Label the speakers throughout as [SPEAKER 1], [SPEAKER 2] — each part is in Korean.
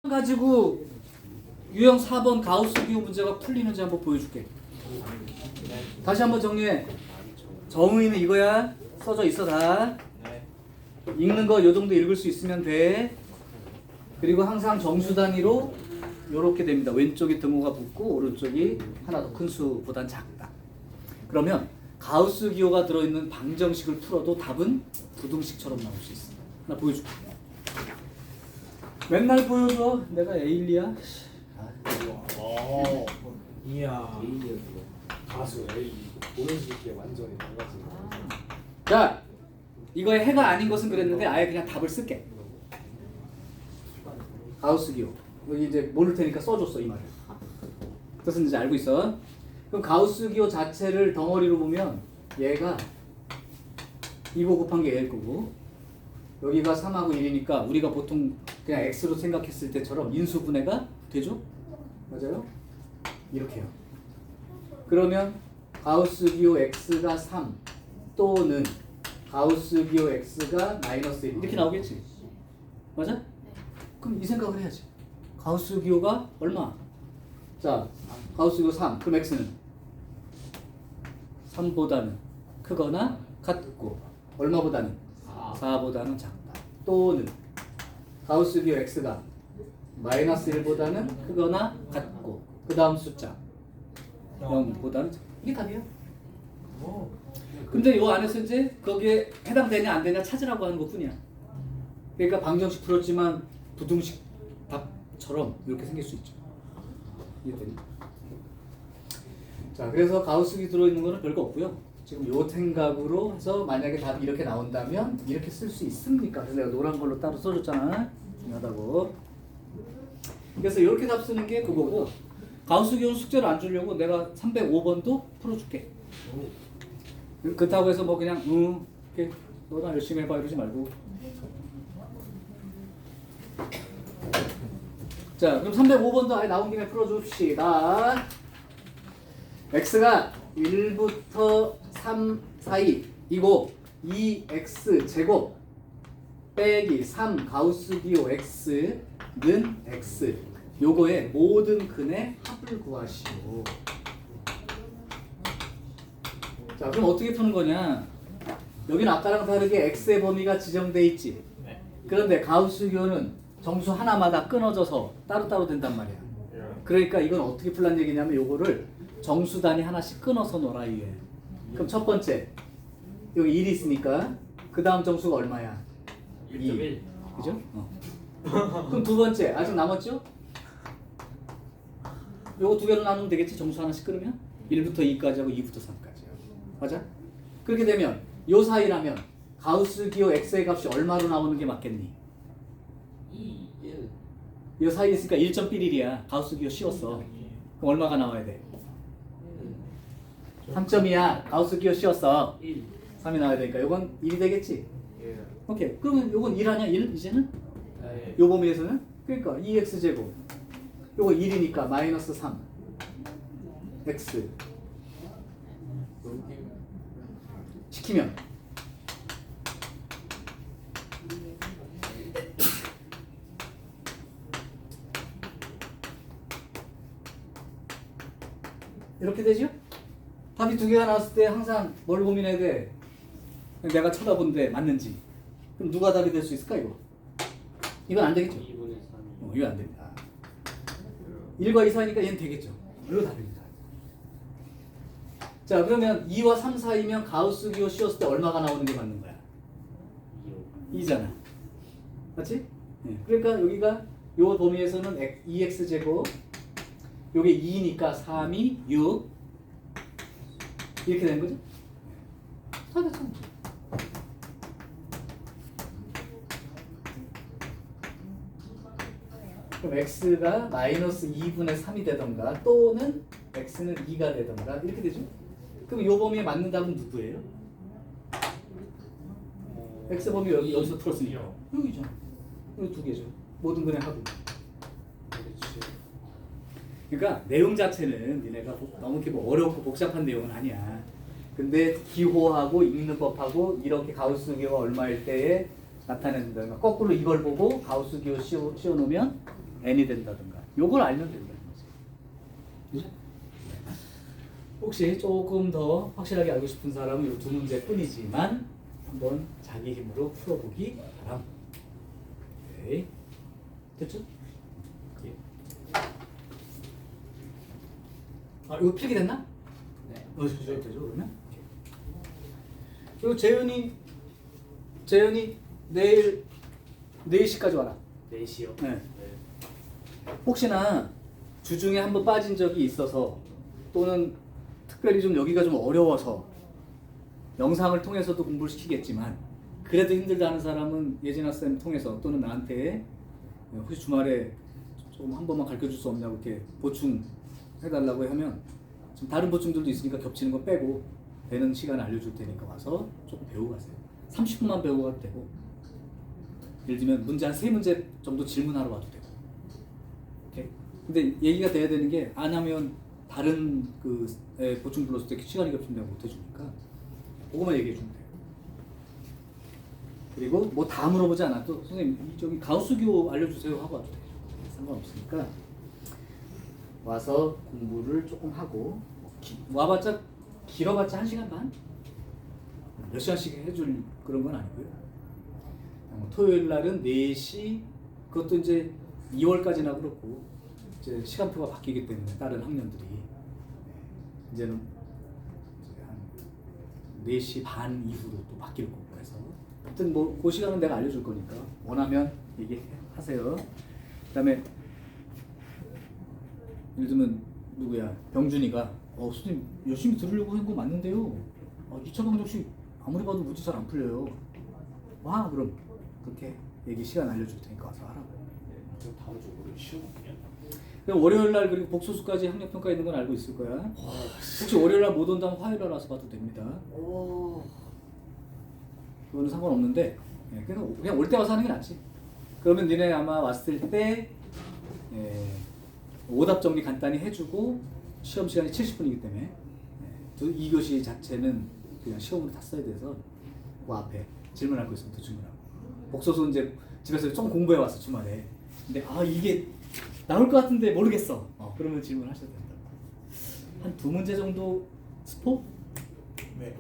[SPEAKER 1] 가지고 유형 4번 가우스 기호 문제가 풀리는지 한번 보여줄게. 다시 한번 정리해. 정의는 이거야. 써져 있어 다. 읽는 거 요 정도 읽을 수 있으면 돼. 그리고 항상 정수 단위로 요렇게 됩니다. 왼쪽에 등호가 붙고 오른쪽이 하나 더 큰 수보단 작다. 그러면 가우스 기호가 들어있는 방정식을 풀어도 답은 부등식처럼 나올 수 있어. 하나 보여줄게. 맨날 보여줘. 내가 에일리야.
[SPEAKER 2] 이야 가수 A 보는 쉽게 완전히 달라지네.
[SPEAKER 1] 자, 이거의 해가 아닌 것은 그랬는데 아예 그냥 답을 쓸게. 가우스 기호. 여기 이제 모를 테니까 써줬어 이 말을. 뜻은 이제 알고 있어. 그럼 가우스 기호 자체를 덩어리로 보면 얘가 2고 곱한 게 얘일 거고 여기가 3하고 1이니까 우리가 보통 그냥 x로 생각했을 때처럼 인수분해가 되죠? 맞아요? 이렇게요. 그러면 가우스 기호 x가 3 또는 가우스 기호 x가 마이너스 1 이렇게 나오겠지? 맞아? 그럼 이 생각을 해야지. 가우스 기호가 얼마? 자, 가우스 기호 3. 그럼 x는 3보다는 크거나 같고 얼마보다는? 4보다는 작다. 또는 가우스 기호 x가 마이너스 1보다는 크거나 같고 그 다음 숫자 0보다는 작다. 이게 답이에요. 근데 이 안에서 이제 거기에 해당되냐 안 되냐 찾으라고 하는 것뿐이야. 그러니까 방정식 풀었지만 부등식 답처럼 이렇게 생길 수 있죠. 이해되니? 자, 그래서 가우스기 들어있는 거는 별거 없고요. 지금 요 생각으로 해서 만약에 답이 이렇게 나온다면 이렇게 쓸 수 있습니까? 그래서 내가 노란 걸로 따로 써줬잖아. 중요하다고. 그래서 이렇게 답 쓰는 게 그거고 가우스기호는 숙제를 안 주려고 내가 305번도 풀어줄게. 그렇다고 해서 뭐 그냥 이렇게 너나 열심히 해봐 이러지 말고. 자, 그럼 305번도 아예 나온 김에 풀어줍시다. x가 1부터 3 사이이고 2x 제곱 빼기 3 가우스 기호 x는 x 요거의 모든 근의 합을 구하시오. 자, 그럼 어떻게 푸는 거냐? 여기는 아까랑 다르게 x의 범위가 지정돼 있지. 그런데 가우스 기호는 정수 하나마다 끊어져서 따로따로 된단 말이야. 그러니까 이건 어떻게 풀란 얘기냐면 요거를 정수 단위 하나씩 끊어서 놓으라 이게. 그럼 첫 번째 여기 1이 있으니까 그 다음 정수가 얼마야? 2. 그죠? 그럼 두 번째 아직 남았죠? 요거 두 개로 나누면 되겠지? 정수 하나씩 끊으면 1부터 2까지 하고 2부터 3까지요. 맞아? 그렇게 되면 요 사이라면 가우스 기호 x의 값이 얼마로 나오는 게 맞겠니?
[SPEAKER 2] 2, 1.
[SPEAKER 1] 요 사이에 있으니까 1.11이야. 가우스 기호 씌웠어. 그럼 얼마가 나와야 돼? 3.2야. 가우스 기호 씌웠어.
[SPEAKER 2] 1.
[SPEAKER 1] 3이 나와야 되니까 요건 1이 되겠지?
[SPEAKER 2] 예.
[SPEAKER 1] 오케이. 그러면 요건 1 아니야? 1 이제는?
[SPEAKER 2] 네.
[SPEAKER 1] 요 범위에서는? 그러니까 2x 제곱 요거 1이니까 마이너스 3 x 시키면 이렇게 되죠? 답이 두 개가 나왔을 때 항상 뭘 고민해야 돼? 내가 쳐다본데 맞는지. 그럼 누가 답이 될 수 있을까 이거? 이건 안 되겠죠?
[SPEAKER 2] 2분의 3.
[SPEAKER 1] 이거 안 됩니다. 1과 2 사이니까 얘는 되겠죠? 이거 답입니다. 자, 그러면 2와 3 사이면 가우스 기호 씌웠을 때 얼마가 나오는 게 맞는 거야? 2잖아. 맞지? 네. 그러니까 여기가 요 범위에서는 2x 제곱 요게 2니까 3이 6 이렇게 되는 거죠? 다 됐잖아. 그럼 x가 마이너스 2분의 3이 되던가 또는 x는 2가 되던가 이렇게 되죠? 그럼 요 범위에 맞는 답은 누구예요? x 범위 여기서 풀었으니까 여기죠. 여기 두 개죠. 모든 근의 합은. 그러니까 내용 자체는 니네가 너무 이렇게 뭐 어렵고 복잡한 내용은 아니야. 근데 기호하고 읽는 법하고 이렇게 가우스 기호가 얼마일 때에 나타낸다. 거꾸로 이걸 보고 가우스 기호 씌워놓으면 n이 된다든가 요걸 알면 된다는 거지. 그죠? 혹시 조금 더 확실하게 알고 싶은 사람은 이 두 문제뿐이지만 한번 자기 힘으로 풀어보기 바람. 오케이. 됐죠? 예. 아 이거 필기됐나?
[SPEAKER 2] 네.
[SPEAKER 1] 되죠 그러면? 그리고 재현이 내일 4시까지 와라.
[SPEAKER 2] 4시요?
[SPEAKER 1] 네.
[SPEAKER 2] 네.
[SPEAKER 1] 혹시나 주중에 한번 빠진 적이 있어서 또는 특별히 좀 여기가 좀 어려워서 영상을 통해서도 공부를 시키겠지만 그래도 힘들다 하는 사람은 예진아 쌤 통해서 또는 나한테 혹시 주말에 조금 한 번만 가르쳐 줄 수 없냐고 이렇게 보충해달라고 하면 지금 다른 보충들도 있으니까 겹치는 거 빼고 되는 시간 알려줄 테니까 와서 조금 배우고 가세요. 30분만 배우고 가도 되고 예를 들면 문제 한 3문제 정도 질문하러 와도 되고. 오케이? 근데 얘기가 돼야 되는 게 안 하면 다른 그 보충 불렀을 때 시간이 겹치면 못 해주니까 그거만 얘기해 주면 돼요. 그리고 뭐 다 물어보지 않아도 선생님 저기 가우스교 알려주세요 하고 와도 돼요. 상관없으니까 와서 공부를 조금 하고 와봤자 길어봤자 1시간 반? 몇 시간씩 해줄 그런 건 아니고요. 토요일 날은 4시 그것도 이제 2월까지나 그렇고 이제 시간표가 바뀌기 때문에 다른 학년들이 이제는 한 4시 반 이후로 또 바뀔 거고 해서 하여튼 뭐 그 시간은 내가 알려줄 거니까 원하면 얘기하세요. 그다음에 예를 들면 누구야 병준이가 선생님 열심히 들으려고 한 거 맞는데요 2차 방정식 아무리 봐도 문제 잘 안 풀려요. 와 그럼 그렇게 얘기 시간 알려줄 테니까 와서 하라고.
[SPEAKER 2] 그럼 다음 주 월요일 쉬우거든요.
[SPEAKER 1] 그럼 월요일 날 그리고 복소수까지 학력평가 있는 건 알고 있을 거야. 혹시 월요일 날 못 온다면 화요일 날 와서 봐도 됩니다. 그거는 상관없는데 그냥 올 때 와서 하는 게 낫지. 그러면 니네 아마 왔을 때 오답 정리 간단히 해주고 시험 시간이 70분이기 때문에 2교시 자체는 그냥 시험으로 다 써야 돼서 그 앞에 질문할 거 있으면 더 질문하고 복소수 이제 집에서 좀 공부해 왔어 주말에. 근데 이게 나올 것 같은데 모르겠어. 그러면 질문하셔도 된다. 한 2문제 정도 스포?
[SPEAKER 2] 네.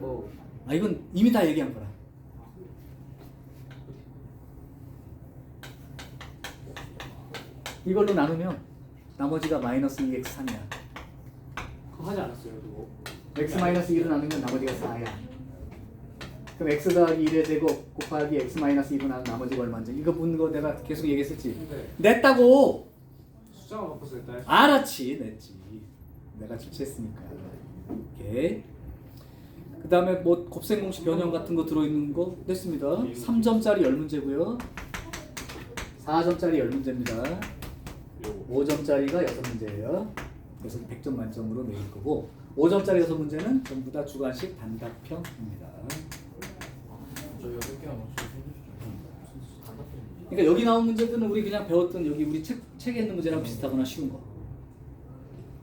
[SPEAKER 1] 이건 이미 다 얘기한 거라. 이걸로 나누면 나머지가 마이너스 2x3이야.
[SPEAKER 2] 그거 하지 않았어요 그거?
[SPEAKER 1] x 마이너스 1을 나누면 나머지가 4야. 그럼 x 더하기 1의 제곱 곱하기 x 마이너스 2로 나누면 나머지가 얼마인지 이거 묻는 거 내가 계속 얘기했었지.
[SPEAKER 2] 네.
[SPEAKER 1] 냈다고.
[SPEAKER 2] 숫자가 바꿔서 일단 할 수-
[SPEAKER 1] 알았지 냈지. 내가 출제했으니까. 오케이. 그 다음에 뭐 곱셈 공식 변형 같은 거 들어있는 거 냈습니다. 3점짜리 10문제고요 4점짜리 10문제입니다 5점짜리가 6문제예요 그래서 100점 만점으로 내릴 거고 5점짜리 6문제는 전부 다 주관식 단답형입니다.
[SPEAKER 2] 저희 8개만
[SPEAKER 1] 그러니까 여기 나온 문제들은 우리 그냥 배웠던 여기 우리 책에 있는 문제랑 비슷하거나 쉬운 거.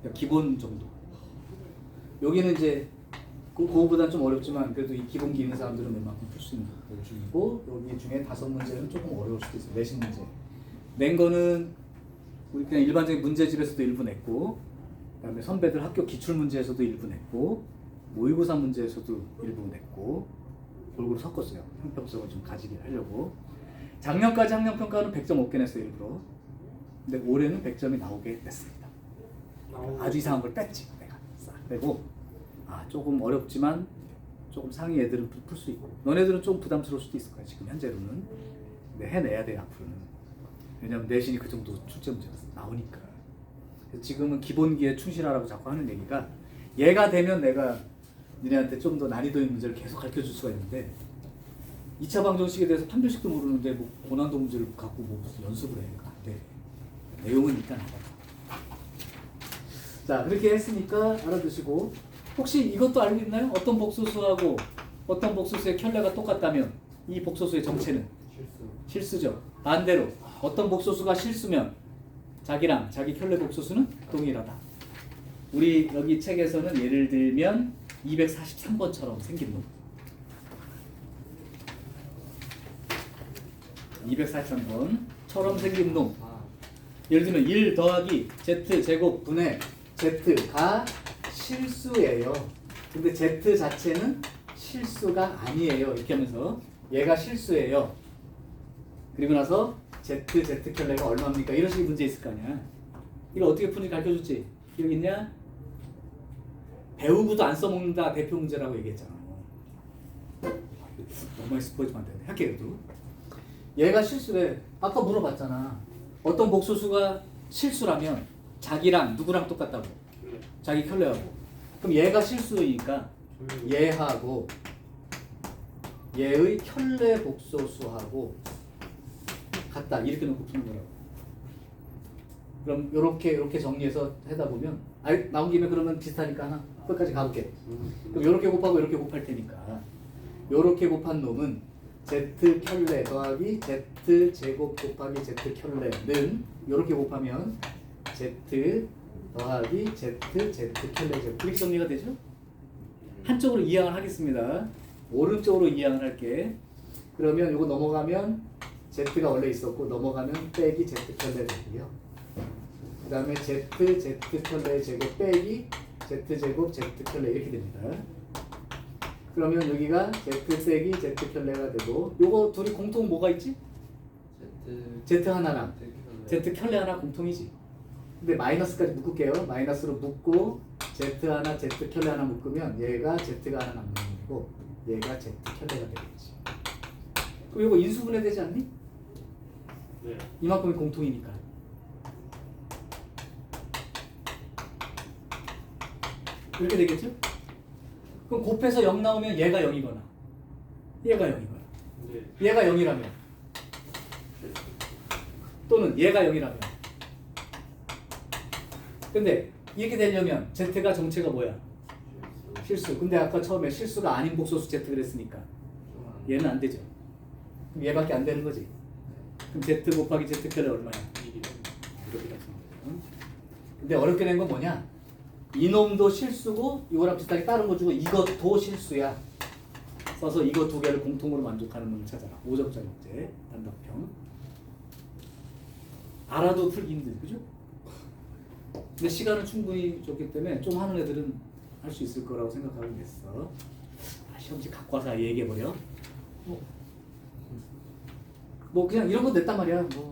[SPEAKER 1] 그러니까 기본 정도. 여기는 이제 그거보다는 좀 어렵지만 그래도 이 기본기 있는 사람들은 웬만큼 풀 수 있는 중이고 여기 중에 5문제는 조금 어려울 수도 있어요. 내신 문제. 낸 거는 우리 그냥 일반적인 문제집에서도 일부 냈고 그다음에 선배들 학교 기출 문제에서도 일부 냈고 모의고사 문제에서도 일부 냈고 골고루 섞었어요. 형평성을 좀 가지게 하려고. 작년까지 학년평가는 100점 없게 냈어요 일부러. 근데 올해는 100점이 나오게 냈습니다. 아주 이상한 걸 뺐지 내가 싹 빼고 조금 어렵지만 조금 상위 애들은 풀 수 있고 너네들은 좀 부담스러울 수도 있을 거야 지금 현재로는. 근데 해내야 돼 앞으로는. 왜냐면 내신이 그 정도 출제 문제가 나오니까. 그래서 지금은 기본기에 충실하라고 자꾸 하는 얘기가 얘가 되면 내가 니네한테 좀 더 난이도 있는 문제를 계속 가르쳐 줄 수가 있는데 2차 방정식에 대해서 판별식도 모르는데 뭐 고난도 문제를 갖고 뭐 무슨 연습을 해. 안 돼. 내용은 일단 알아. 자 그렇게 했으니까 알아두시고 혹시 이것도 알고 있나요? 어떤 복소수하고 어떤 복소수의 켤레가 똑같다면 이 복소수의 정체는 실수죠. 반대로 어떤 복소수가 실수면 자기랑 자기 켤레 복소수는 동일하다. 우리 여기 책에서는 예를 들면 243번처럼 생긴 놈. 243번처럼 생긴 놈. 예를 들면 1 더하기 z 제곱 분의 z가 실수예요. 근데 z 자체는 실수가 아니에요. 이렇게 하면서 얘가 실수예요. 그리고 나서 z 켤레가 얼마입니까? 이런 식의 문제 있을 거 아니야. 이거 어떻게 푸는지 가르쳐줬지? 기억 있냐? 배우고도 안 써먹는다 대표 문제라고 얘기했잖아. 너무 많이 스포이즈면 안 되네. 할게요. 그래도. 얘가 실수래. 아까 물어봤잖아. 어떤 복소수가 실수라면 자기랑 누구랑 똑같다고? 자기 켤레하고. 그럼 얘가 실수이니까 얘하고 얘의 켤레 복소수하고 같다. 이렇게 놓고 푸는 거라고. 그럼 요렇게 정리해서 하다 보면 나온 김에 그러면 비슷하니까 하나 끝까지 가볼게. 그럼 요렇게 곱하고 요렇게 곱할 테니까 요렇게 곱한 놈은 z 켤레 더하기 z 제곱 곱하기 z 켤레는 요렇게 곱하면 z 더하기 z 켤레 제곱 이렇게 정리가 되죠? 한쪽으로 이항을 하겠습니다. 오른쪽으로 이항을 할게. 그러면 요거 넘어가면 z가 원래 있었고 넘어가면 빼기 z 켤레 되고요. 그 다음에 z 켤레 제곱 빼기 z 제곱 z 켤레 이렇게 됩니다. 그러면 여기가 z 빼기 z 켤레가 되고 요거 둘이 공통 뭐가 있지? z 하나랑 z 켤레 하나 공통이지. 근데 마이너스까지 묶을게요. 마이너스로 묶고 z 하나 z 켤레 하나 묶으면 얘가 z가 하나 남는 거고 얘가 z 켤레가 되겠지. 그럼 이거 인수분해 되지 않니?
[SPEAKER 2] 네.
[SPEAKER 1] 이만큼이 공통이니까. 이렇게 되겠죠? 그럼 곱해서 0 나오면 얘가 0이거나 얘가 0이거나
[SPEAKER 2] 네.
[SPEAKER 1] 얘가 0이라면 또는 얘가 0이라면 근데 이렇게 되려면 z가 정체가 뭐야? 실수. 근데 아까 처음에 실수가 아닌 복소수 z 그랬으니까 얘는 안 되죠. 그럼 얘밖에 안 되는 거지. 그럼 z 곱하기 z 켤레 얼마야? 이렇게 응? 근데 어렵게 된 건 뭐냐? 이놈도 실수고 이거랑 비슷하게 다른 거 주고 이것도 실수야. 써서 이거 두 개를 공통으로 만족하는 놈을 찾아라. 5점짜리 문제 단답형. 알아도 풀기 힘들지, 그죠? 근데 시간은 충분히 줬기 때문에 좀 하는 애들은 할 수 있을 거라고 생각하고 있어. 시험지 갖고 와서 얘기해버려. 뭐 그냥 이런 거 냈단 말이야. 뭐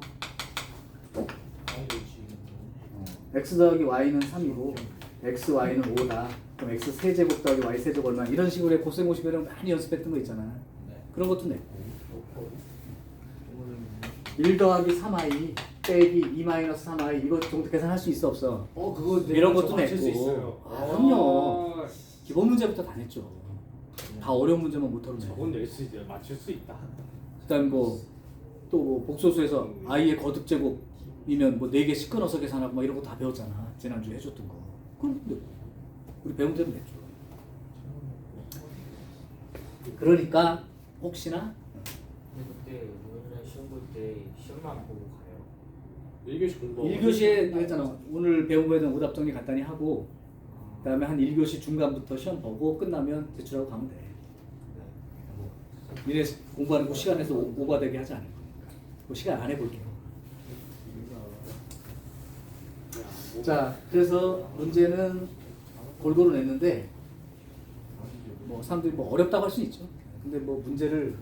[SPEAKER 1] x 더하기 y는 3이고 x, y는 5다. 그럼 x 세제곱 더하기 y 세제곱 얼마 이런 식으로 고생고시배를 많이 연습했던 거 있잖아. 그런 것도 냈고 1 더하기 3i 빼기 2 마이너스 3i 이거 정도 계산할 수 있어 없어?
[SPEAKER 2] 그거
[SPEAKER 1] 이런 것도
[SPEAKER 2] 맞출 수
[SPEAKER 1] 냈고.
[SPEAKER 2] 있어요.
[SPEAKER 1] 그럼요. 기본 문제부터 다 냈죠. 다 어려운 문제만 못하면 돼.
[SPEAKER 2] 저건 낼 수 있어요. 맞출 수 있다.
[SPEAKER 1] 그다음 또 뭐 복소수에서 i의 거듭 제곱이면 뭐 4개씩 끊어서 계산하고 막 이런 거 다 배웠잖아. 지난주에 해줬던 거. 그럼 우리 배운 대로 냈죠. 그러니까 혹시나
[SPEAKER 3] 그때 오늘 시험 볼 때 시험만 보고 가요.
[SPEAKER 2] 1교시 공부.
[SPEAKER 1] 1교시에 했잖아. 오늘 배운 거에 대한 오답 정리 간단히 하고 그다음에 한 1교시 중간부터 시험 보고 끝나면 제출하고 가면 돼. 뭐 이래 공부하는 거 시간에서 오버되게 하지 않을 거니까. 그 시간 안 해볼게요. 자, 그래서 문제는 골고루 냈는데 뭐 사람들이 뭐 어렵다고 할 수는 있죠. 근데 뭐 문제를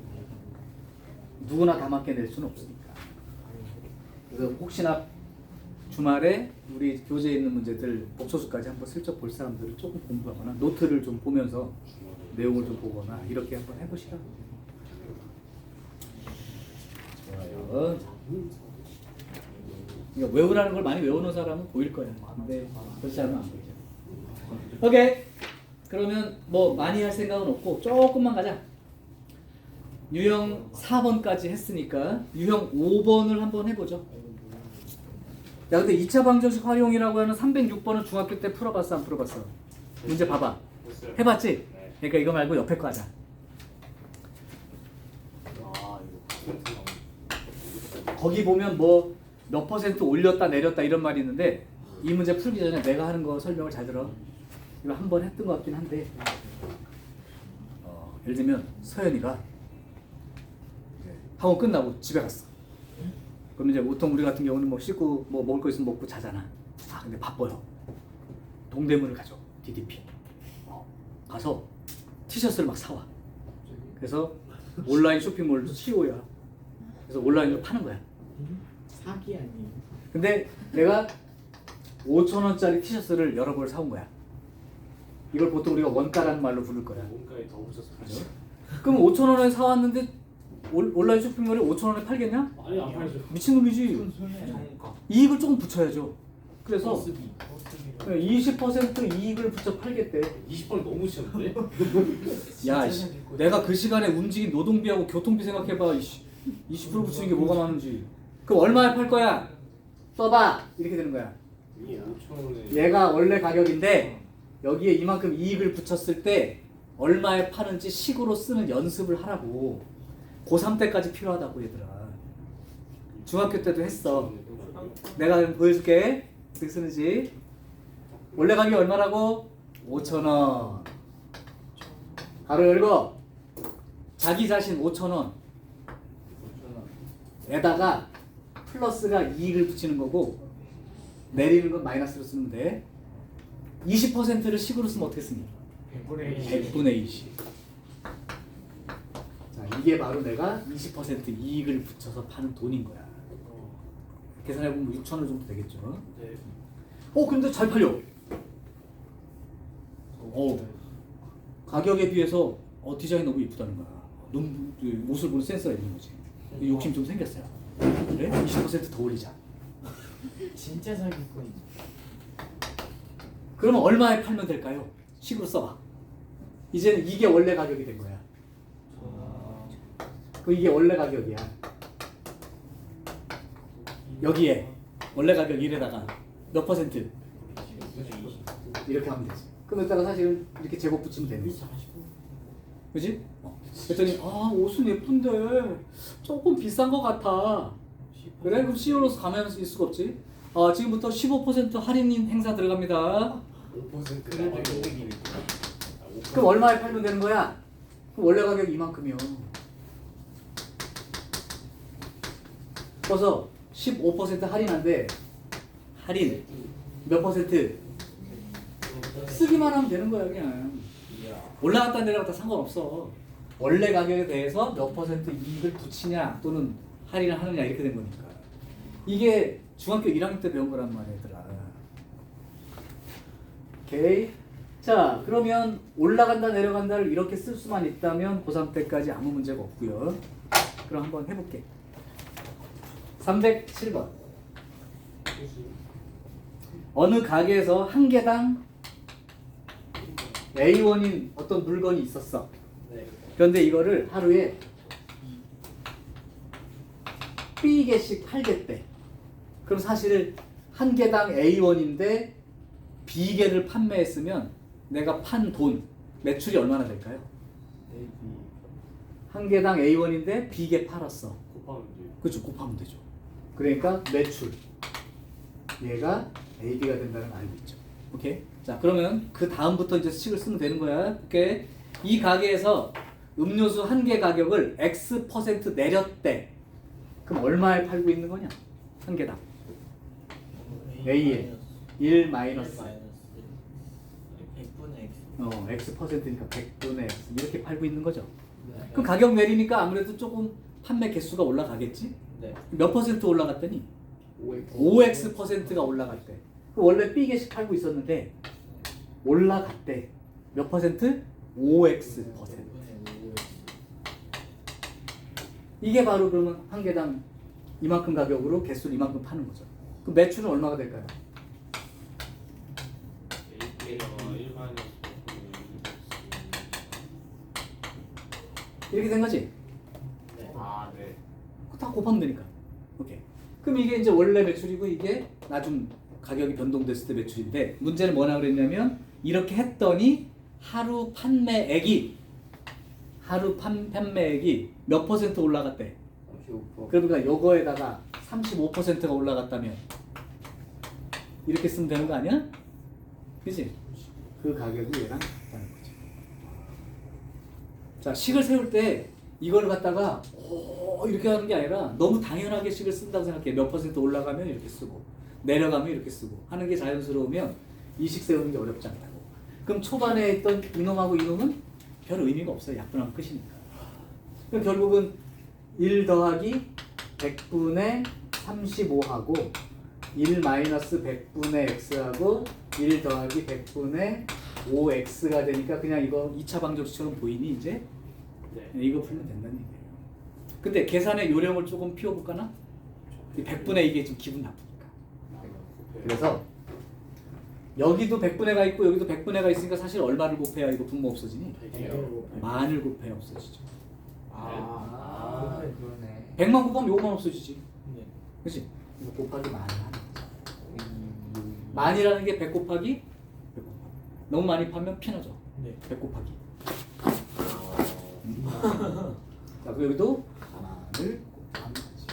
[SPEAKER 1] 누구나 다 맞게 낼 수는 없으니까. 그래서 혹시나 주말에 우리 교재에 있는 문제들 복소수까지 한번 슬쩍 볼 사람들은 조금 공부하거나 노트를 좀 보면서 내용을 좀 보거나 이렇게 한번 해보시라고. 좋아요. 그러니까 외우라는 걸 많이 외우는 사람은 보일 거야. 근데 그렇지 않으면 안 보이죠. 오케이. 그러면 뭐 많이 할 생각은 없고 조금만 가자. 유형 4번까지 했으니까 유형 5번을 한번 해보죠. 야, 근데 2차 방정식 활용이라고 하는 306번은 중학교 때 풀어봤어, 안 풀어봤어? 문제 봐봐. 해봤지? 그러니까 이거 말고 옆에 거 하자. 거기 보면 뭐 몇 퍼센트 올렸다 내렸다 이런 말이 있는데 이 문제 풀기 전에 내가 하는 거 설명을 잘 들어. 이거 한 번 했던 것 같긴 한데 예를 들면 서연이가 학원 끝나고 집에 갔어. 그럼 이제 보통 우리 같은 경우는 뭐 씻고 뭐 먹을 거 있으면 먹고 자잖아. 아 근데 바빠요. 동대문을 가죠. DDP. 가서 티셔츠를 막 사와. 그래서 온라인 쇼핑몰도 CEO야. 그래서 온라인으로 파는 거야.
[SPEAKER 4] 사기 아니에요?
[SPEAKER 1] 근데 내가 5,000원짜리 티셔츠를 여러 벌 사온 거야. 이걸 보통 우리가 원가라는 말로 부를 거야.
[SPEAKER 2] 뭔가에 더 붙여서 팔죠.
[SPEAKER 1] 그럼 5,000원에 사왔는데 온라인 쇼핑몰에 5,000원에 팔겠냐?
[SPEAKER 2] 아니 안 팔죠.
[SPEAKER 1] 미친놈이지.
[SPEAKER 3] 정가.
[SPEAKER 1] 이익을 조금 붙여야죠. 그래서
[SPEAKER 4] 버스비
[SPEAKER 1] 20% 이익을 붙여 팔겠대.
[SPEAKER 2] 20번 너무 치는데?
[SPEAKER 1] 야, 내가 그 시간에 움직인 노동비하고 교통비 생각해봐. 20% 붙이는 게 뭐가 많은지. 그럼 얼마에 팔 거야? 써봐. 이렇게 되는 거야.
[SPEAKER 2] 이게 5,000원에
[SPEAKER 1] 얘가 원래 가격인데 여기에 이만큼 이익을 붙였을 때 얼마에 파는지 식으로 쓰는 연습을 하라고. 고3 때까지 필요하다고 얘들아. 중학교 때도 했어. 내가 그럼 보여줄게. 어떻게 쓰는지. 원래 가격이 얼마라고? 5,000원. 가로 열고 자기 자신 5,000원 에다가 플러스가 이익을 붙이는 거고 내리는 건 마이너스로 쓰면 돼. 20%를 식으로 쓰면 어떻게 쓰니? 100분의 20. 자, 이게 바로 내가 20% 이익을 붙여서 파는 돈인 거야. 계산해보면 6,000원 정도 되겠죠.
[SPEAKER 2] 네.
[SPEAKER 1] 근데 잘 팔려. 가격에 비해서 디자인 너무 이쁘다는 거야. 옷을 보는 센스가 있는 거지. 욕심 좀 생겼어요. 그래? 20%더 올리자.
[SPEAKER 4] 진짜 사기꾼.
[SPEAKER 1] 그러면 얼마에 팔면 될까요? 식으로 써봐. 이제는 이게 원래 가격이 된 거야. 이게 원래 가격이야. 여기에 원래 가격 1에다가 몇 %? 이렇게 하면 되지. 그럼 여기다가 사실은 이렇게 제곱 붙이면 되는 거지. 그지? 그랬더니 옷은 예쁜데 조금 비싼 것 같아. 그래? 그럼 CEO로서 가만히 있을 수가 없지. 지금부터 15% 할인 행사 들어갑니다.
[SPEAKER 2] 5%
[SPEAKER 4] 그래도
[SPEAKER 2] 나와요.
[SPEAKER 4] 이득이
[SPEAKER 1] 그럼 얼마에 팔면 되는 거야? 그럼 원래 가격 이만큼이요. 그래서 15% 할인한데 할인 몇 %? 쓰기만 하면 되는 거야 그냥. 올라갔다 내려갔다 상관없어. 원래 가격에 대해서 몇 % 이익을 붙이냐 또는 할인을 하느냐 이렇게 된 거니까. 이게 중학교 1학년 때 배운 거란 말이야 얘들아. 오케이. 자 그러면 올라간다 내려간다를 이렇게 쓸 수만 있다면 고3 때까지 아무 문제가 없고요. 그럼 한번 해볼게. 307번. 어느 가게에서 한 개당 A1인 어떤 물건이 있었어.
[SPEAKER 2] 네.
[SPEAKER 1] 그런데 이거를 하루에 B개씩 팔겠대. 그럼 사실 한 개당 A1인데 B개를 판매했으면 내가 판 돈 매출이 얼마나 될까요? 한 개당 A1인데 B개 팔았어.
[SPEAKER 2] 곱하면 돼요.
[SPEAKER 1] 그렇죠. 곱하면 되죠. 그러니까 매출 얘가 AB가 된다는 걸 알고 있죠. 오케이. 자 그러면 그 다음부터 이제 식을 쓰면 되는 거야. 오케이. 이 가게에서 음료수 한 개 가격을 X% 내렸대. 그럼 얼마에 팔고 있는 거냐? 한 개당 A에 1 마이너스
[SPEAKER 4] 100분의 X.
[SPEAKER 1] X%니까 100분의 X 이렇게 팔고 있는 거죠. 그럼 가격 내리니까 아무래도 조금 판매 개수가 올라가겠지?
[SPEAKER 4] 네.
[SPEAKER 1] 몇 % 올라갔더니
[SPEAKER 2] 5X.
[SPEAKER 1] 5X%가 올라갔대. 그 원래 B개씩 팔고 있었는데 올라갔대. 몇 %? 5X%. 이게 바로 그러면 한 개당 이만큼 가격으로 개수를 이만큼 파는 거죠. 그럼 매출은 얼마가 될까요?
[SPEAKER 2] A가 1 마이너스
[SPEAKER 1] 이렇게 된 거지?
[SPEAKER 4] 네.
[SPEAKER 2] 네.
[SPEAKER 1] 다 곱하면 되니까. 오케이. 그럼 이게 이제 원래 매출이고 이게 나중 가격이 변동됐을 때 매출인데 문제는 뭐냐 그랬냐면 이렇게 했더니 하루 판매액이 몇 % 올라갔대?
[SPEAKER 4] 35%.
[SPEAKER 1] 그러니까 요거에다가 35%가 올라갔다면 이렇게 쓰면 되는 거 아니야? 그치? 그 가격이 얘랑 같다는 거지. 자 식을 세울 때 이걸 갖다가 이렇게 하는 게 아니라 너무 당연하게 식을 쓴다고 생각해. 몇 퍼센트 올라가면 이렇게 쓰고 내려가면 이렇게 쓰고 하는 게 자연스러우면 이 식 세우는 게 어렵지 않다고. 그럼 초반에 있던 이놈하고 이놈은 별 의미가 없어요. 약분하면 끝이니까. 그럼 결국은 1 더하기 100분의 35하고 1 마이너스 100분의 x하고 1 더하기 100분의 5x가 되니까 그냥 이거 2차 방정식처럼 보이니 이제?
[SPEAKER 2] 네.
[SPEAKER 1] 이거 풀면 된다는 얘기예요. 근데 계산의 요령을 조금 피워볼까나? 이 100분의 이게 좀 기분 나쁘니까. 그래서 여기도 100분의가 있고 여기도 100분의가 있으니까 사실 얼마를 곱해야 이거 분모 없어지니?
[SPEAKER 2] 되게요.
[SPEAKER 1] 만을 곱해야 없어지죠.
[SPEAKER 4] 그러네.
[SPEAKER 1] 100만 곱하면 요거만 없어지지.
[SPEAKER 4] 네.
[SPEAKER 1] 그치? 이거 곱하기 만을 하는 거죠. 만이라는 게 100 곱하기 100 곱하기. 너무 많이 파면 피나죠.
[SPEAKER 4] 네.
[SPEAKER 1] 100 곱하기. 자, 그리고 여기도 만을 곱하는 거지.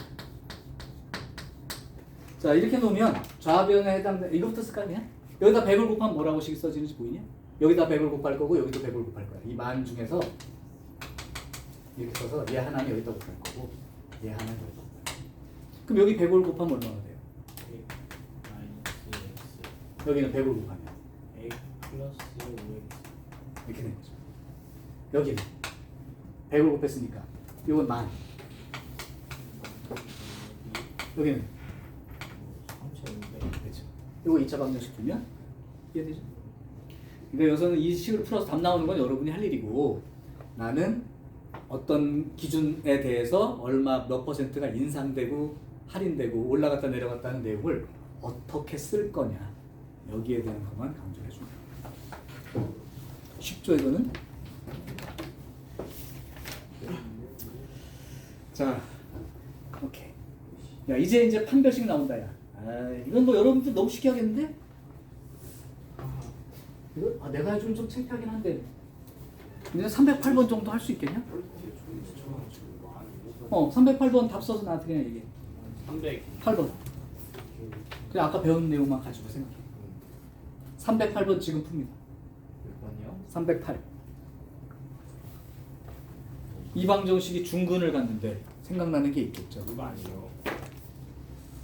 [SPEAKER 1] 자, 이렇게 놓으면 좌변에 해당되는 이거부터 쓸까 그냥? 여기다 100을 곱하면 뭐라고 식 써지는지 보이냐? 여기다 100을 곱할 거고 여기도 100을 곱할 거야. 이 만 중에서 이렇게 써서 얘 하나는 여기다 곱할 거고 얘 하나는 여기다 곱할 거고. 그럼 여기 100을 곱하면 얼마나 돼요?
[SPEAKER 4] 마이너스 x
[SPEAKER 1] 여기는 100을 곱하면
[SPEAKER 4] x 플러스 5x
[SPEAKER 1] 이렇게 된 거죠. 여기는 100을 곱했으니까 이건 만. 여기는
[SPEAKER 4] 3,500.
[SPEAKER 1] 그렇죠. 이거 2차 방정식 풀면 이해되죠? 그러니까 여기서는 이 식을 풀어서 답 나오는 건 여러분이 할 일이고 나는 어떤 기준에 대해서 얼마 몇 퍼센트가 인상되고 할인되고 올라갔다 내려갔다 하는 내용을 어떻게 쓸 거냐 여기에 대한 것만 강조해 줍니다. 쉽죠 이거는? 자, 오케이. 야 이제 판별식 나온다 야. 아 이건 뭐 여러분들 너무 쉽게 하겠는데? 이거 내가 해주면 좀 창피하긴 한데. 근데 308번 정도 할 수 있겠냐? 308번 답 써서 나한테 그냥 얘기해. 308번. 그냥 아까 배운 내용만 가지고 생각해. 308번 지금 풉니다.
[SPEAKER 4] 몇 번이요?
[SPEAKER 1] 308. 이 방정식이 중근을 갔는데 생각나는 게 있겠죠.
[SPEAKER 2] 그거 아니에요.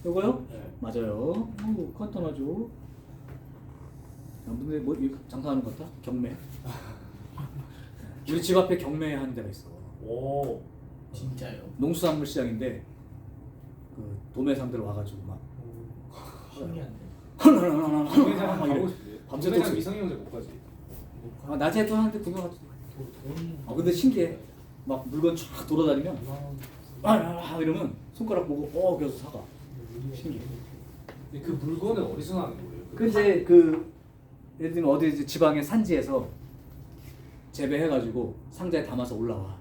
[SPEAKER 1] 요거요?
[SPEAKER 2] 네.
[SPEAKER 1] 맞아요. 간단하죠. 근데 뭐 이거 장사하는 것 같다? 경매. 우리 집 앞에 경매하는 데가 있어.
[SPEAKER 2] 오.
[SPEAKER 4] 진짜요?
[SPEAKER 1] 농수산물 시장인데 그 도매상들 와가지고 막
[SPEAKER 4] 신기한데.
[SPEAKER 1] 막 이래. 밤새도록
[SPEAKER 2] 밤새 이상형제 못 가지.
[SPEAKER 1] 낮에도 하는데 구경 가지.
[SPEAKER 4] 돈.
[SPEAKER 1] 근데 신기해. 막 물건 쫙 돌아다니면 이러면 손가락 보고 그래서 사가. 신기해.
[SPEAKER 2] 근데 그 물건을 어디서 나는 거예요?
[SPEAKER 1] 그 이제 그 예를 들면 어디 이제 지방의 산지에서 재배해가지고 상자에 담아서 올라와.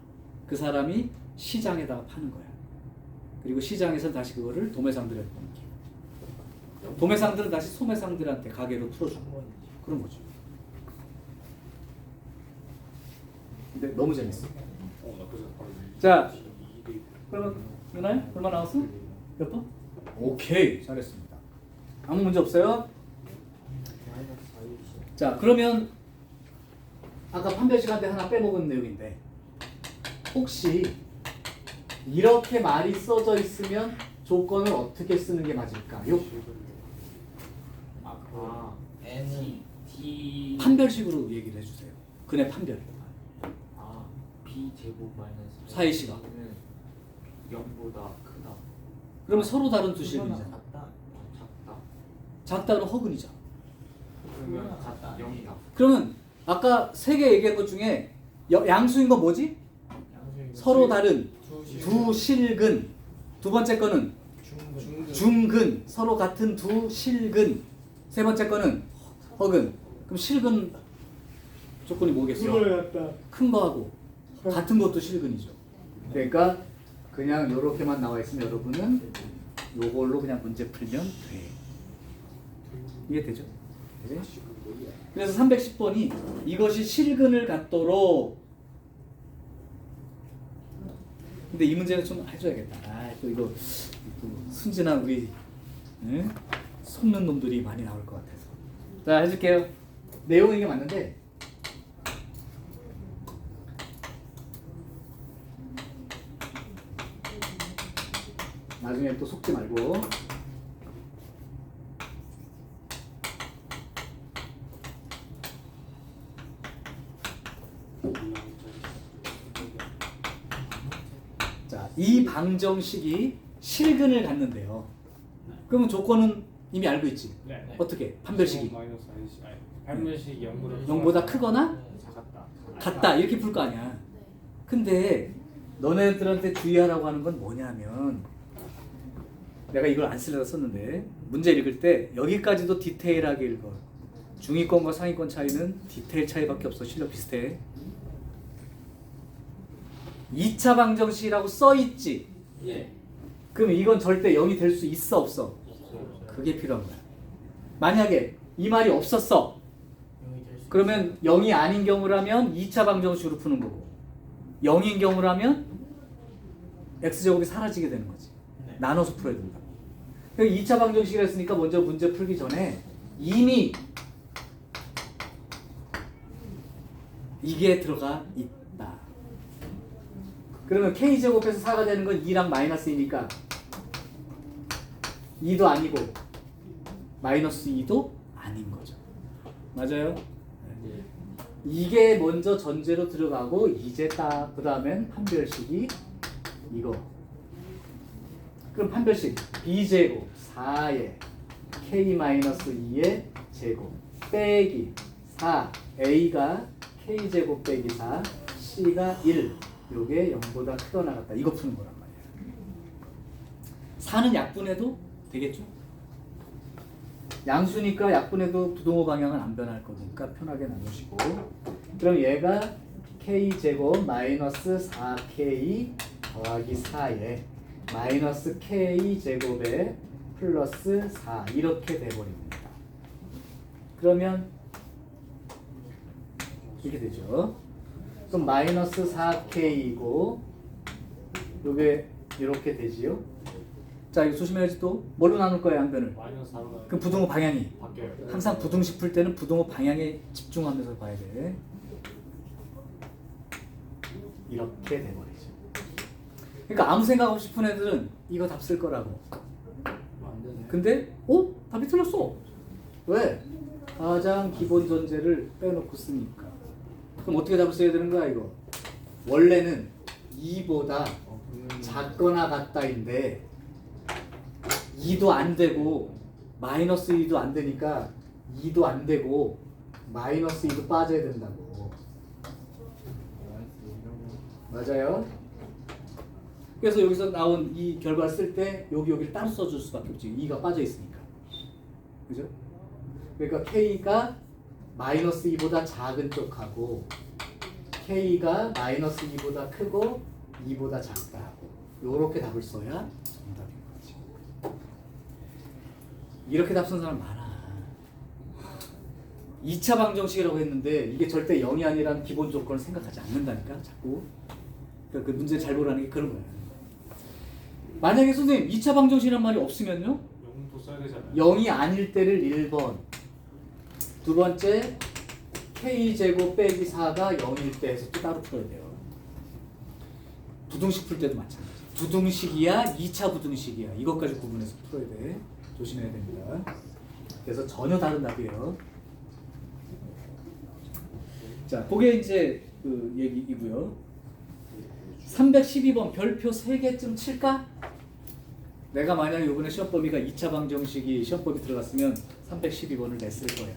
[SPEAKER 1] 그 사람이 시장에다가 파는 거야. 그리고 시장에서 다시 그거를 도매상들한테 넘겨. 도매상들은 다시 소매상들한테 가게로 풀어주고 그런 거죠. 근데 너무 재밌어.
[SPEAKER 2] 나쁘지 않다.
[SPEAKER 1] 자, 그러면 누나요? 얼마 나왔어? 몇 번? 오케이, 잘했습니다. 아무 문제 없어요?
[SPEAKER 3] 마이너스 4이죠.
[SPEAKER 1] 자, 그러면 아까 판별 시간대 하나 빼먹은 내용인데 혹시 이렇게 말이 써져 있으면 조건을 어떻게 쓰는 게 맞을까요?
[SPEAKER 4] n은
[SPEAKER 3] D
[SPEAKER 1] 판별식으로 얘기를 해주세요. 근의 판별.
[SPEAKER 3] B 제곱 마이너스
[SPEAKER 1] 사의 시각.
[SPEAKER 3] 0보다 크다.
[SPEAKER 1] 그러면 서로 다른 두 실근이잖아.
[SPEAKER 4] 같다.
[SPEAKER 3] 작다.
[SPEAKER 1] 작다는 허근이잖아.
[SPEAKER 3] 그러면
[SPEAKER 4] 같다.
[SPEAKER 3] 0이다.
[SPEAKER 1] 그러면 아까 세 개 얘기한 것 중에 양수인 건 뭐지? 서로 다른 두 실근. 두 번째 거는
[SPEAKER 4] 중근.
[SPEAKER 1] 중근. 서로 같은 두 실근. 세 번째 거는 허근. 그럼 실근 조건이 뭐겠어요? 큰 거하고 같은 것도 실근이죠. 그러니까 그냥 요렇게만 나와 있으면 여러분은 요걸로 그냥 문제 풀면 돼. 이해되죠? 네. 그래서 310번이 이것이 실근을 갖도록. 근데 이 문제는 좀 해줘야겠다. 또 이거 또 순진한 우리 속는 놈들이 많이 나올 것 같아서. 자, 해줄게요. 내용은 이게 맞는데 나중에 또 속지 말고. 자, 이 방정식이 실근을 갖는데요. 그러면 조건은 이미 알고 있지.
[SPEAKER 2] 네.
[SPEAKER 1] 어떻게? 판별식이
[SPEAKER 2] 마이너스 아니 판별식이 0보다
[SPEAKER 1] 0보다 크거나
[SPEAKER 2] 작았다.
[SPEAKER 1] 같다 이렇게 풀 거 아니야. 근데 너네들한테 주의하라고 하는 건 뭐냐면 내가 이걸 안 쓰려다 썼는데 문제 읽을 때 여기까지도 디테일하게 읽어. 중위권과 상위권 차이는 디테일 차이밖에 없어. 실력 비슷해. 2차 방정식이라고 써있지.
[SPEAKER 4] 예.
[SPEAKER 1] 그럼 이건 절대 0이 될 수 있어 없어? 그게 필요한 거야. 만약에 이 말이 없었어. 그러면 0이 아닌 경우라면 2차 방정식으로 푸는 거고 0인 경우라면 x제곱이 사라지게 되는 거지.
[SPEAKER 4] 네.
[SPEAKER 1] 나눠서 풀어야 된다. 2차 방정식을 했으니까 먼저 문제 풀기 전에 이미 이게 들어가 있다. 그러면 k제곱에서 4가 되는 건 2랑 마이너스 2니까 2도 아니고 마이너스 2도 아닌 거죠. 맞아요? 이게 먼저 전제로 들어가고 이제 딱 그 다음엔 판별식이 이거. 그럼 판별식 b제곱 4의 k-2의 제곱 빼기 4 a가 k제곱 빼기 4 c가 1 요게 0보다 크거나 같다. 이거 푸는 거란 말이야. 4는 약분해도 되겠죠? 양수니까 약분해도 부동호 방향은 안 변할 거니까 편하게 나누시고 그럼 얘가 k제곱 마이너스 4k 더하기 4에 마이너스 k제곱에 플러스 4 이렇게 돼버립니다. 그러면 이렇게 되죠. 그럼 마이너스 4k이고 요게 이렇게 되지요. 자 이거 조심해야지. 또 뭘로 나눌 거예요 양변을?
[SPEAKER 2] 마이너스 4가
[SPEAKER 1] 그럼 부동호 방향이
[SPEAKER 2] 바뀌어요.
[SPEAKER 1] 항상 부등식 풀 때는 부동호 방향에 집중하면서 봐야 돼. 이렇게 돼버리죠. 그러니까 아무 생각 없이 푼 애들은 이거 답 쓸 거라고.
[SPEAKER 2] 안 되네.
[SPEAKER 1] 근데 답이 틀렸어. 왜? 가장 기본 전제를 빼놓고 쓰니까. 그럼 어떻게 답을 써야 되는 거야 이거? 원래는 2보다 작거나 같다인데 2도 안 되고 마이너스 2도 안 되니까 2도 안 되고 마이너스 2도 빠져야 된다고. 맞아요? 그래서 여기서 나온 이 결과를 쓸 때 여기를 따로 써줄 수밖에 없지. 2가 빠져 있으니까. 그죠? 그러니까 K가 마이너스 2보다 작은 쪽하고 K가 마이너스 2보다 크고 2보다 작다 하고 요렇게 답을 써야 정답인 거지. 이렇게 답 쓴 사람 많아. 2차 방정식이라고 했는데 이게 절대 0이 아니라는 기본 조건을 생각하지 않는다니까 자꾸. 그러니까 그 문제 잘 보라는 게 그런 거야. 만약에 선생님 2차 방정식이란 말이 없으면요?
[SPEAKER 2] 0도 써야 되잖아요.
[SPEAKER 1] 0이 아닐 때를 1번, 두 번째 k제곱 빼기 4가 0일 때 해서 또 따로 풀어야 돼요. 부등식 풀 때도 마찬가지. 부등식이야 2차 부등식이야 이것까지 구분해서 풀어야 돼. 조심해야 됩니다. 그래서 전혀 다른 답이에요. 자, 그게 이제 그 얘기이고요. 312번 별표 3개쯤 칠까? 내가 만약 이번에 시험 범위가 2차 방정식이 시험 범위 들어갔으면 312번을 냈을 거야.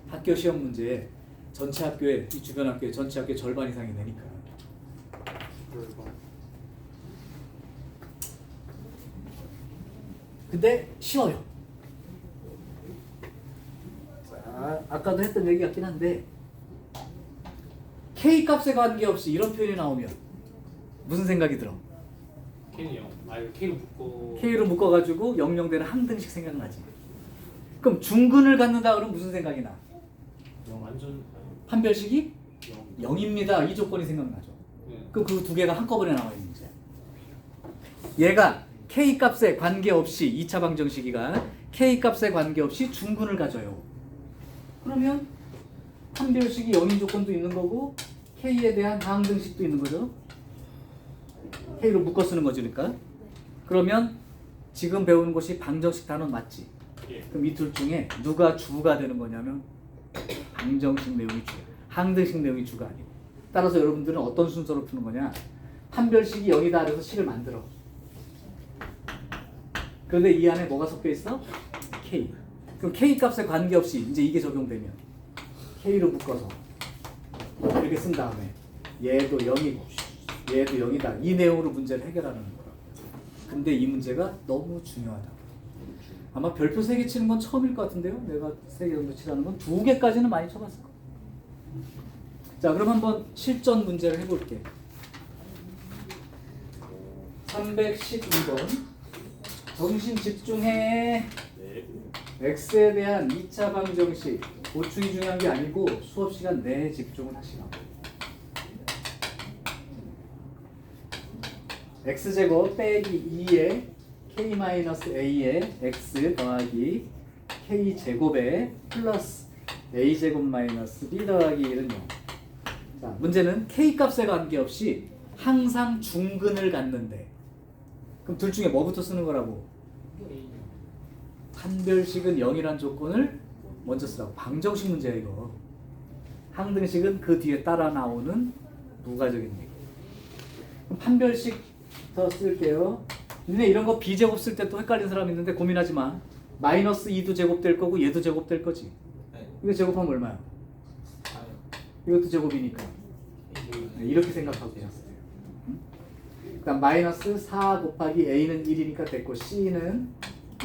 [SPEAKER 1] 학교 시험 문제 전체 학교에 이 주변 학교에 전체 학교 절반 이상이 내니까. 근데 쉬워요. 자, 아까도 했던 얘기 같긴 한데 K 값에 관계없이 이런 표현이 나오면 무슨 생각이 들어?
[SPEAKER 2] K는 0. 아니 K로 묶고
[SPEAKER 1] K로 묶어가지고 0,0되는 항등식 생각나지. 그럼 중근을 갖는다 그러면 무슨 생각이 나?
[SPEAKER 2] 0 완전
[SPEAKER 1] 판별식이
[SPEAKER 2] 0.
[SPEAKER 1] 0입니다. 이 조건이 생각나죠.
[SPEAKER 2] 네.
[SPEAKER 1] 그럼 그 두 개가 한꺼번에 나와 있는 거야. 얘가 K 값에 관계없이 2차 방정식이가 K 값에 관계없이 중근을 가져요. 그러면 판별식이 0인 조건도 있는 거고 K에 대한 항등식도 있는 거죠. K로 묶어 쓰는 거지 그러니까. 그러면 지금 배우는 것이 방정식 단원 맞지?
[SPEAKER 2] 예.
[SPEAKER 1] 그럼 이 둘 중에 누가 주가 되는 거냐면 방정식 내용이 주, 항등식 내용이 주가 아니고. 따라서 여러분들은 어떤 순서로 푸는 거냐? 판별식이 0이다 그래서 식을 만들어. 그런데 이 안에 뭐가 섞여 있어? K. 그럼 K 값에 관계없이 이제 이게 적용되면 K로 묶어서 이렇게 쓴 다음에 얘도 0이고 얘도 0이다. 이 내용으로 문제를 해결하는 거야. 근데 이 문제가 너무 중요하다. 아마 별표 3개 치는 건 처음일 것 같은데요. 내가 3개 정도 치라는 건 2개까지는 많이 쳐봤을 거야. 자, 그럼 한번 실전 문제를 해볼게. 312번. 정신 집중해.
[SPEAKER 2] 네.
[SPEAKER 1] X에 대한 2차 방정식. 보충이 중요한 게 아니고 수업 시간 내에 집중을 하시라고. X제곱 빼기 2에 K-A에 X 더하기 K제곱에 플러스 A제곱 마이너스 B 더하기 1은 0. 자, 문제는 K 값에 관계없이 항상 중근을 갖는데 그럼 둘 중에 뭐부터 쓰는 거라고? 판별식은 0이란 조건을 먼저 쓰라고. 방정식 문제야 이거. 항등식은 그 뒤에 따라 나오는 부가적인 얘기. 그럼 판별식 더 쓸게요. 니네 이런 거 B제곱 쓸 때 또 헷갈리는 사람 있는데 고민하지 마. 마이너스 2도 제곱될 거고 얘도 제곱될 거지.
[SPEAKER 4] 네.
[SPEAKER 1] 이거 제곱하면 얼마야? 이것도 제곱이니까. 네, 이렇게 생각하고 계셨어요. 그다음 마이너스 4 곱하기 A는 1이니까 됐고 C는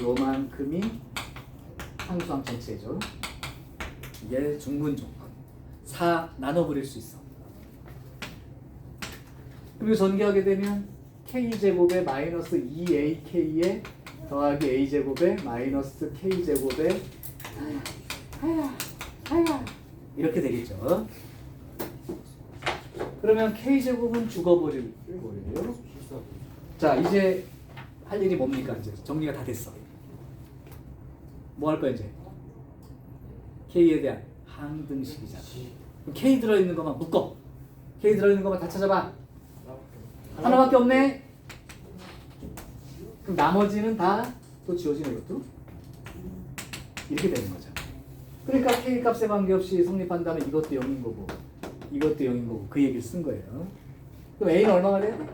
[SPEAKER 1] 요만큼이 상수항 전체죠. 이게 중분 조건. 4 나눠버릴 수 있어. 그리고 전개하게 되면 K제곱에 마이너스 2AK에 더하기 A제곱에 마이너스 K제곱에 이렇게 되겠죠. 그러면 K제곱은 죽어버릴 거예요. 자, 이제 할 일이 뭡니까? 이제 정리가 다 됐어. 뭐 할 거야 이제? K에 대한 항등식이잖아. 그럼 K 들어있는 것만 묶어. K 들어있는 것만 다 찾아봐. 하나밖에 없네. 그럼 나머지는 다 또 지워지는 것도 이렇게 되는 거죠. 그러니까 K 값에 관계없이 성립한다면 이것도 0인 거고 이것도 0인 거고 그 얘기를 쓴 거예요. 그럼 A는 얼마가 돼요?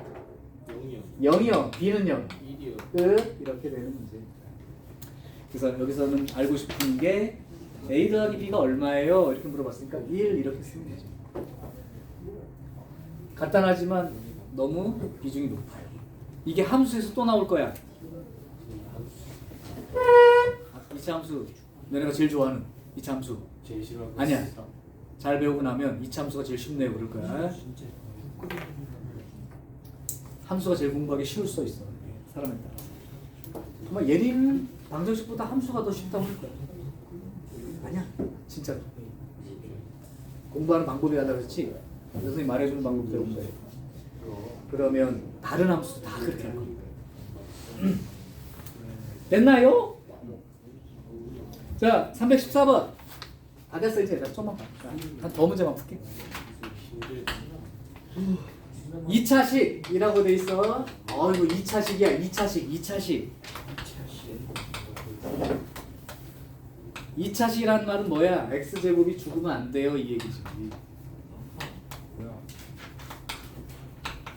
[SPEAKER 2] 0이요.
[SPEAKER 1] 0이요. B는 0.
[SPEAKER 2] 1이요.
[SPEAKER 1] 끝. 이렇게 되는 문제입니다. 그래서 여기서는 알고 싶은 게 A 더하기 B가 얼마예요? 이렇게 물어봤으니까 1 이렇게 쓰면 되죠. 간단하지만 너무 비중이 높아요. 이게 함수에서 또 나올 거야. 이차 함수 너네가 제일 좋아하는 이차 함수.
[SPEAKER 2] 제일 싫어하는 거
[SPEAKER 1] 아니야. 잘 배우고 나면 이차 함수가 제일 쉽네요 그럴 거야. 함수가 제일 공부하기 쉬울 수 있어. 사람에 따라. 정말 예리는 방정식보다 함수가 더 쉽다고 할 거야. 아니야, 진짜로. 공부하는 방법이 달라 그렇지. 선생님 말해주는 방법대로 공부해. 그러면 다른 함수도 다 그렇게 할 겁니다. 됐나요? 자, 314번. 다 됐어 이제. 나 좀만 봐. 한 더 문제만 풀게. 2차식이라고 돼 있어. 이거 2차식이야. 2차식. 2차식이라는 말은 뭐야? x제곱이 죽으면 안 돼요 이 얘기지.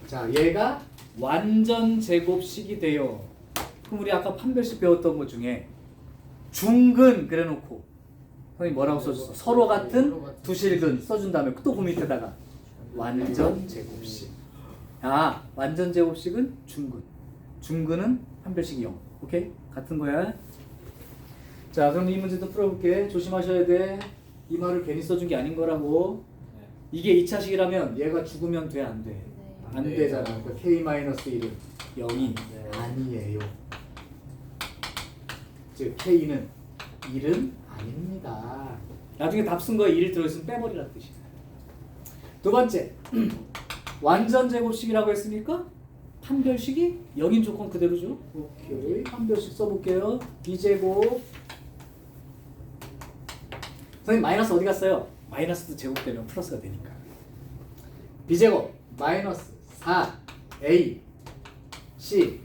[SPEAKER 1] 자, 얘가 완전 제곱식이 돼요. 그럼 우리 아까 판별식 배웠던 것 중에 중근 그래놓고 선생님 뭐라고 써줬어? 서로 같은 두 실근 써준 다음에 또 그 밑에다가 완전 제곱식. 완전 제곱식은 중근. 중근은 판별식이 0. 오케이? 같은 거야. 자, 그럼 이 문제도 풀어볼게. 조심하셔야 돼. 이 말을 괜히 써준 게 아닌 거라고. 이게 2차식이라면 얘가 죽으면 돼, 안 돼? 안 되잖아. 그러니까 K-1은 0이 아니에요. 즉 K는 1은 아닙니다. 나중에 답 쓴 거에 1 들어있으면 빼버리라는 뜻이야. 두 번째, 완전 제곱식이라고 했으니까 판별식이 0인 조건 그대로죠. 오케이, 판별식 써볼게요. B제곱. 선생님 마이너스 어디 갔어요? 마이너스도 제곱되면 플러스가 되니까. B제곱 마이너스 4A C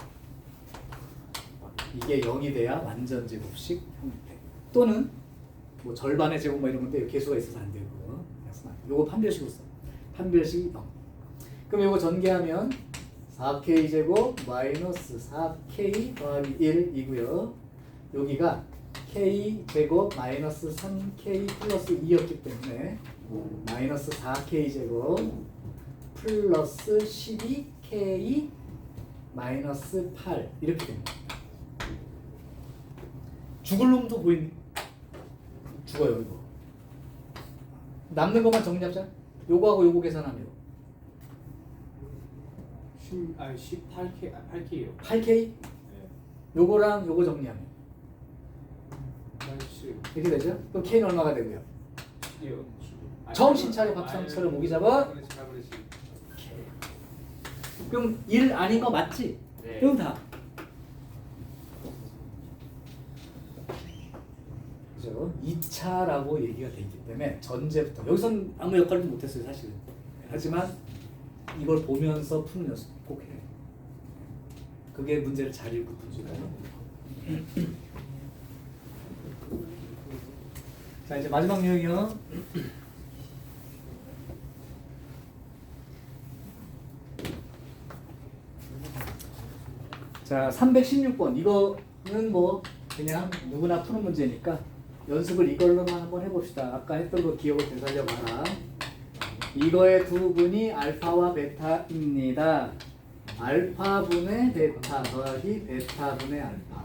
[SPEAKER 1] 이게 0이 돼야 완전 제곱식 형태. 또는 뭐 절반의 제곱 뭐 이런 건데 개수가 있어서 안 되고. 그래서 요거 판별식으로 써. 판별식이 0. 그럼 요거 전개하면 4k 제곱 마이너스 4k 더하기 1이고요. 여기가 k 제곱 마이너스 3k 플러스 2였기 때문에 마이너스 4k 제곱 플러스 12k 마이너스 8 이렇게 됩니다. 죽을 놈도 보이니? 죽어요 이거. 남는 것만 정리하자. 요거하고 요거 계산하면
[SPEAKER 2] 18K 8K요.
[SPEAKER 1] 8k
[SPEAKER 2] 네.
[SPEAKER 1] 요거랑 요거 정리하면
[SPEAKER 2] 17.
[SPEAKER 1] 이렇게 되죠? 그럼 k는 얼마가 되고요?
[SPEAKER 2] 10이요.
[SPEAKER 1] 정신 차려 밥상 차려 목이 잡아. 그럼 1 아닌 거 맞지?
[SPEAKER 3] 네.
[SPEAKER 1] 그럼 다. 그죠? 2차라고 얘기가 돼 있기 때문에 전제부터 여기선 아무 역할도 못했어요 사실은. 하지만 이걸 보면서 푸는 연습 꼭 해. 그게 문제를 잘 읽고 푸는. 자 이제 마지막 유형이요. 자 316번 이거는 뭐 그냥 누구나 푸는 문제니까 연습을 이걸로만 한번 해봅시다. 아까 했던 거 기억을 되살려봐라. 이거의 두 분이 알파와 베타입니다. 알파분의 베타 더하기 베타분의 알파.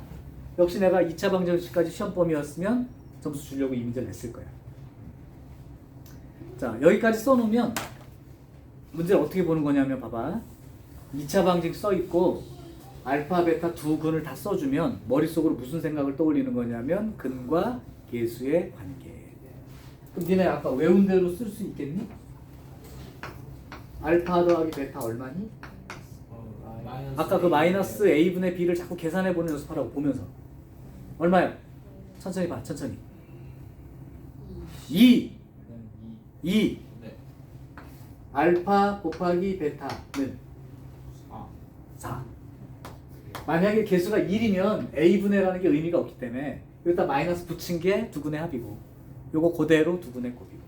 [SPEAKER 1] 역시 내가 2차 방정식까지 시험범위였으면 점수 주려고 이 문제를 냈을 거야. 자 여기까지 써놓으면 문제를 어떻게 보는 거냐면 봐봐. 2차 방정식 써있고 알파 베타 두 근을 다 써주면 머릿속으로 무슨 생각을 떠올리는 거냐면 근과 계수의 관계. 그럼 니네 아까 외운 대로 쓸 수 있겠니? 알파 더하기 베타 얼마니? 아까 그 마이너스 a분의 b를 자꾸 계산해보는 연습하라고 보면서 얼마요? 천천히 봐 천천히 2 2
[SPEAKER 4] 네.
[SPEAKER 1] 알파 곱하기 베타는 4 만약에 개수가 1이면 a분의라는 게 의미가 없기 때문에 여기다 마이너스 붙인 게 두 근의 합이고 요거 그대로 두 근의 곱이고.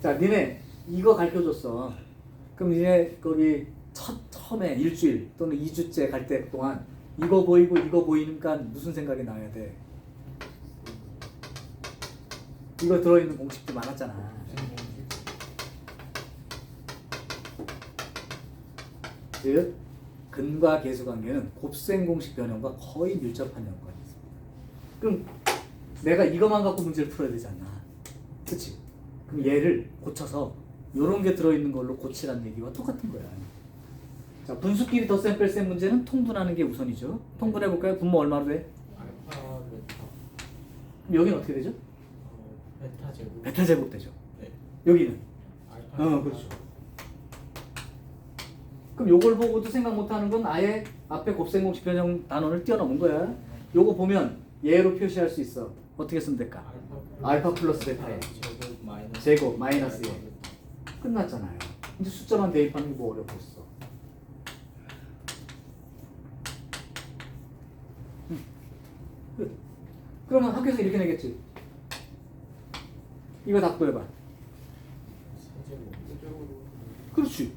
[SPEAKER 1] 자 니네 이거 가르쳐줬어. 그럼 니네 거기 처음에 일주일 또는 2주째 갈 때 동안 이거 보이고 이거 보이니까 무슨 생각이 나야 돼? 이거 들어있는 공식도 많았잖아. 즉 근과 계수 관계는 곱셈 공식 변형과 거의 밀접한 연관이 있습니다. 그럼 내가 이것만 갖고 문제를 풀어야 되지 않나? 그치? 그럼 얘를 고쳐서 요런 게 들어있는 걸로 고치라는 얘기와 똑같은 거야. 자, 분수끼리 덧셈 뺄셈 문제는 통분하는 게 우선이죠. 통분해볼까요? 분모 얼마로 돼?
[SPEAKER 4] 알파 베타.
[SPEAKER 1] 그럼 여기는 어떻게 되죠?
[SPEAKER 4] 베타 제곱.
[SPEAKER 1] 베타 제곱 되죠.
[SPEAKER 4] 네.
[SPEAKER 1] 여기는?
[SPEAKER 4] 알파.
[SPEAKER 1] 그렇죠. 그럼 요걸 보고도 생각 못하는 건 아예 앞에 곱셈 공식 변형 단원을 뛰어넘은 거야. 요거 보면 얘로 표시할 수 있어. 어떻게 쓰면 될까? 알파 플러스 베타에
[SPEAKER 4] 제곱 마이너스.
[SPEAKER 1] 제곱 마이너스 예. 끝났잖아요. 이제 숫자만 대입하는 게 뭐 어렵겠어. 끝. 그러면 학교에서 이렇게 내겠지. 이거 다 구해봐.
[SPEAKER 4] 세제곱.
[SPEAKER 1] 그렇지.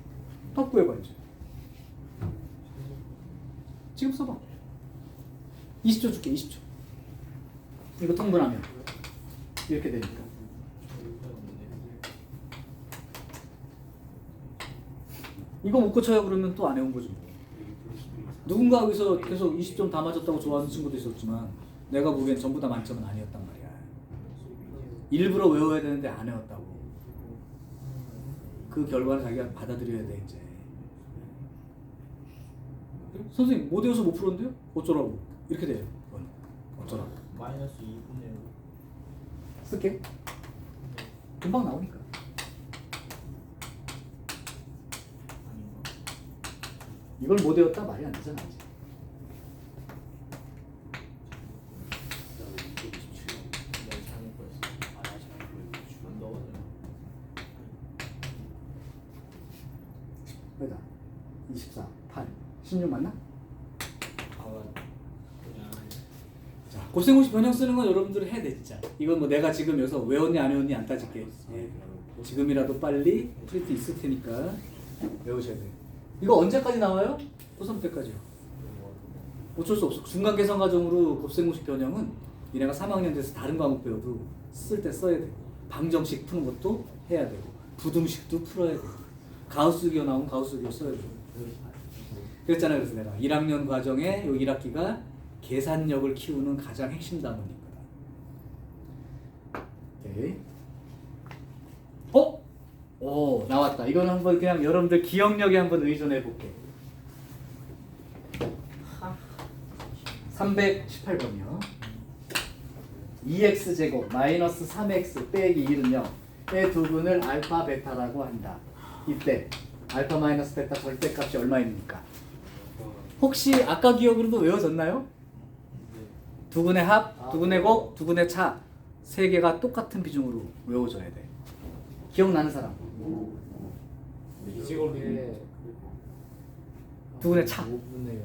[SPEAKER 1] 다 구해봐 이제. 지금 써봐. 20초 줄게 20초. 이거 통분하면 이렇게 되니까. 이거 못 고쳐요 그러면 또 안 해온 거지. 누군가 여기서 계속 20점 다 맞았다고 좋아하는 친구도 있었지만 내가 보기엔 전부 다 만점은 아니었단 말이야. 일부러 외워야 되는데 안 외웠다고. 그 결과를 자기가 받아들여야 돼 이제. 선생님 못 외워서 못 풀었는데요? 어쩌라고? 이렇게 돼요. 어쩌라고?
[SPEAKER 4] 마이너스 2분의 5.
[SPEAKER 1] 쓸게. 금방 나오니까.
[SPEAKER 4] 아닌가?
[SPEAKER 1] 이걸 못 외웠다 말이 안 되잖아 이제.
[SPEAKER 4] 네, 잘못 보였어. 안 넣어도.
[SPEAKER 1] 왜다? 24, 8, 16 맞나?
[SPEAKER 4] 아, 그냥
[SPEAKER 1] 곱셈공식 변형 쓰는 건 여러분들은 해야 돼 진짜. 이건 뭐 내가 지금 여기서 외웠니 안 외웠니 안 따질게. 예. 지금이라도 빨리 프린트 있을 테니까 외우셔야 돼. 이거 언제까지 나와요? 고3 때까지요. 어쩔 수 없어. 중간 계산 과정으로 곱셈공식 변형은 얘네가 3학년 돼서 다른 과목 배워도 쓸 때 써야 되고, 방정식 푸는 것도 해야 되고, 부등식도 풀어야 되고, 가우스기호 나오면 가우스기호 써야 되고. 그랬잖아요. 그래서 내가 1학년 과정에 요 1학기가 계산력을 키우는 가장 핵심 단원이거든. 오케이. 오, 나왔다. 이건 한번 그냥 여러분들 기억력에 한번 의존해 볼게. 318번이요. 2x제곱 마이너스 3x 빼기 1은요. 의 두분을 알파 베타라고 한다. 이때 알파 마이너스 베타 절대값이 얼마입니까? 혹시 아까 기억으로도 외워졌나요? 두근의 합, 두근의 곱, 두근의 차. 세 개가 똑같은 비중으로 외워져야 돼. 기억나는 사람?
[SPEAKER 2] 이직을
[SPEAKER 1] 두근의 차.
[SPEAKER 3] 5분의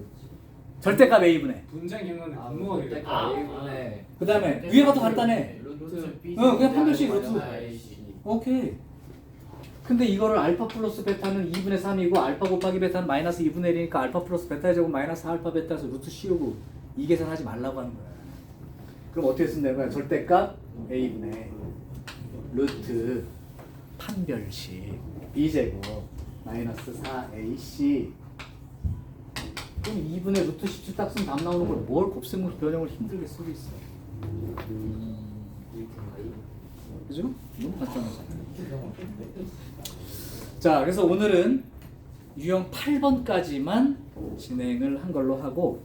[SPEAKER 1] 절대값 A분의.
[SPEAKER 2] 분자 기억나는
[SPEAKER 3] 아,
[SPEAKER 2] 분모가
[SPEAKER 3] 그때
[SPEAKER 2] 되겠다.
[SPEAKER 3] A분의
[SPEAKER 1] 그 다음에 위에가 더 간단해. 그냥 판별식 루트. 오케이. 근데 이거를 알파 플러스 베타는 2분의 3이고 알파 곱하기 베타는 마이너스 2분의 1이니까 알파 플러스 베타의 제곱 마이너스 알파 베타에서 루트 씌우고 이 계산하지 말라고 하는 거야. 그럼 어떻게 쓰면 되는 거야? 절대값 A분의 루트 판별식 B제곱 마이너스 4AC. 그럼 2분의 루트 17 딱 쓰면 답 나오는 걸 뭘 곱셈공식 변형을 힘들게 쓰고 있어. 그죠? 너무 간단하잖아. 자, 그래서 오늘은 유형 8번까지만 진행을 한 걸로 하고